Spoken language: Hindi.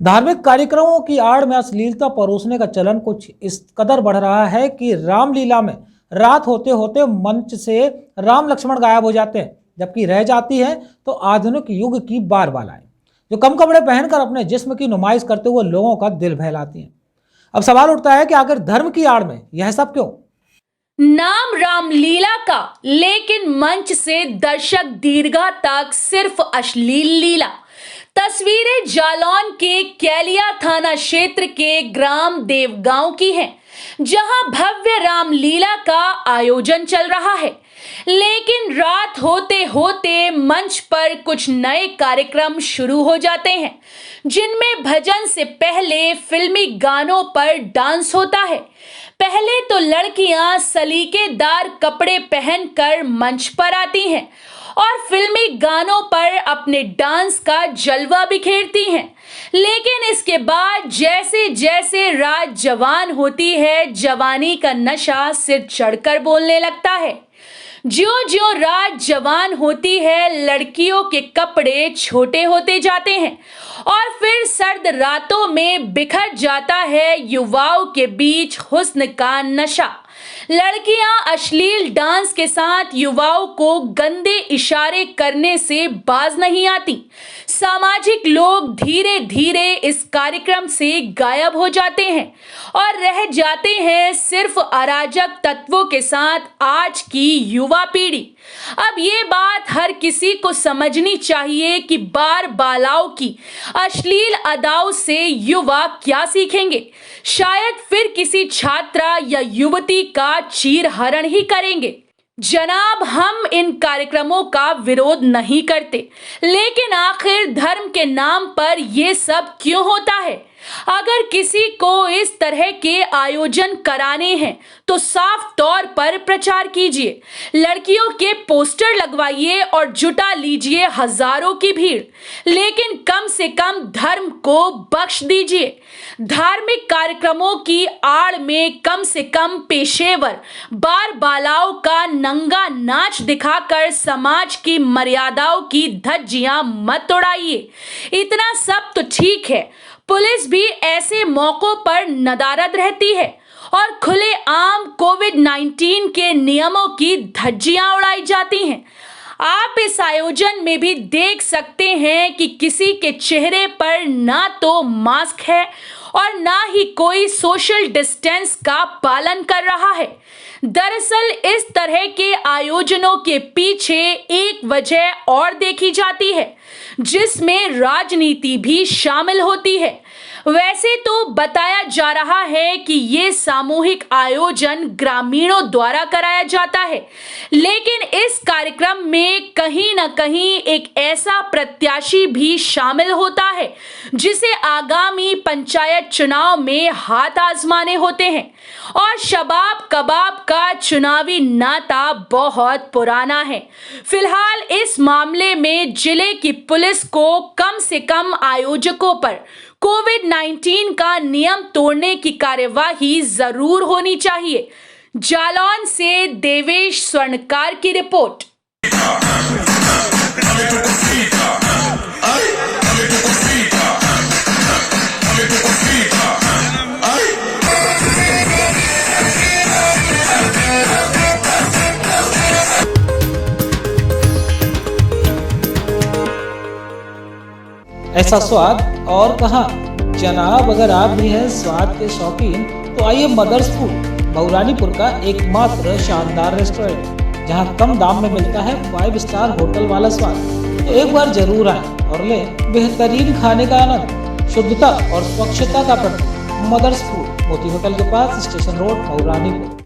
धार्मिक कार्यक्रमों की आड़ में अश्लीलता परोसने का चलन कुछ इस कदर बढ़ रहा है कि रामलीला में रात होते होते मंच से राम लक्ष्मण गायब हो जाते हैं, जबकि रह जाती है तो आधुनिक युग की बारबालाएं जो कम कपड़े पहनकर अपने जिस्म की नुमाइश करते हुए लोगों का दिल बहलाती हैं। अब सवाल उठता है कि आखिर धर्म की आड़ में यह सब क्यों? नाम रामलीला का, लेकिन मंच से दर्शक दीर्घा तक सिर्फ अश्लील लीला। तस्वीरें जालौन के कैलिया थाना क्षेत्र के ग्राम देवगांव की हैं, जहां भव्य रामलीला का आयोजन चल रहा है। लेकिन रात होते होते मंच पर कुछ नए कार्यक्रम शुरू हो जाते हैं, जिनमें भजन से पहले फिल्मी गानों पर डांस होता है। पहले तो लड़कियां सलीकेदार कपड़े पहनकर मंच पर आती हैं और फिल्मी गानों पर अपने डांस का जलवा बिखेरती हैं। लेकिन इसके बाद जैसे जैसे रात जवान होती है, जवानी का नशा सिर चढ़कर बोलने लगता है। ज्यों ज्यों रात जवान होती है, लड़कियों के कपड़े छोटे होते जाते हैं और फिर सर्द रातों में बिखर जाता है युवाओं के बीच हुस्न का नशा। लड़कियां अश्लील डांस के साथ युवाओं को गंदे इशारे करने से बाज नहीं आती। सामाजिक लोग धीरे धीरे इस कार्यक्रम से गायब हो जाते हैं और रह जाते हैं सिर्फ अराजक तत्वों के साथ आज की युवा पीढ़ी। अब ये बात हर किसी को समझनी चाहिए कि बार बालाओं की अश्लील अदाओं से युवा क्या सीखेंगे। शायद फिर किसी छात्रा या युवती का चीरहरण ही करेंगे। जनाब, हम इन कार्यक्रमों का विरोध नहीं करते, लेकिन आखिर धर्म के नाम पर ये सब क्यों होता है? अगर किसी को इस तरह के आयोजन कराने हैं तो साफ तौर पर प्रचार कीजिए, लड़कियों के पोस्टर लगवाइए और जुटा लीजिए हजारों की भीड़, लेकिन कम से कम धर्म को बख्श दीजिए। धार्मिक कार्यक्रमों की आड़ में कम से कम पेशेवर बार बालाओं का नंगा नाच दिखाकर समाज की मर्यादाओं की धज्जियां मत उड़ाइए। इतना सब तो ठीक है, पुलिस भी ऐसे मौकों पर नदारद रहती है और खुलेआम कोविड-19 के नियमों की धज्जियां उड़ाई जाती हैं। आप इस आयोजन में भी देख सकते हैं कि किसी के चेहरे पर ना तो मास्क है और ना ही कोई सोशल डिस्टेंस का पालन कर रहा है। दरअसल इस तरह के आयोजनों के पीछे एक वजह और देखी जाती है, जिसमें राजनीति भी शामिल होती है। वैसे तो बताया जा रहा है कि ये सामूहिक आयोजन ग्रामीणों द्वारा कराया जाता है, लेकिन इस कार्यक्रम में कहीं न कहीं एक ऐसा प्रत्याशी भी शामिल होता है जिसे आगामी पंचायत चुनाव में हाथ आजमाने होते हैं और शबाब कबाब का चुनावी नाता बहुत पुराना है। फिलहाल इस मामले में जिले की पुलिस को कम से कम आयोजकों पर कोविड-19 का नियम तोड़ने की कार्यवाही जरूर होनी चाहिए। जालौन से देवेश स्वर्णकार की रिपोर्ट। ऐसा स्वाद और कहाँ जनाब, अगर आप भी हैं स्वाद के शौकीन तो आइए मदर्स फूड बहुरानीपुर का एकमात्र शानदार रेस्टोरेंट, जहां कम दाम में मिलता है 5 स्टार होटल वाला स्वाद। तो एक बार जरूर आएं और लें बेहतरीन खाने का आनंद। शुद्धता और स्वच्छता का प्रतीक मदर्स फूड, मोती होटल के पास, स्टेशन रोड, बहुरानीपुर।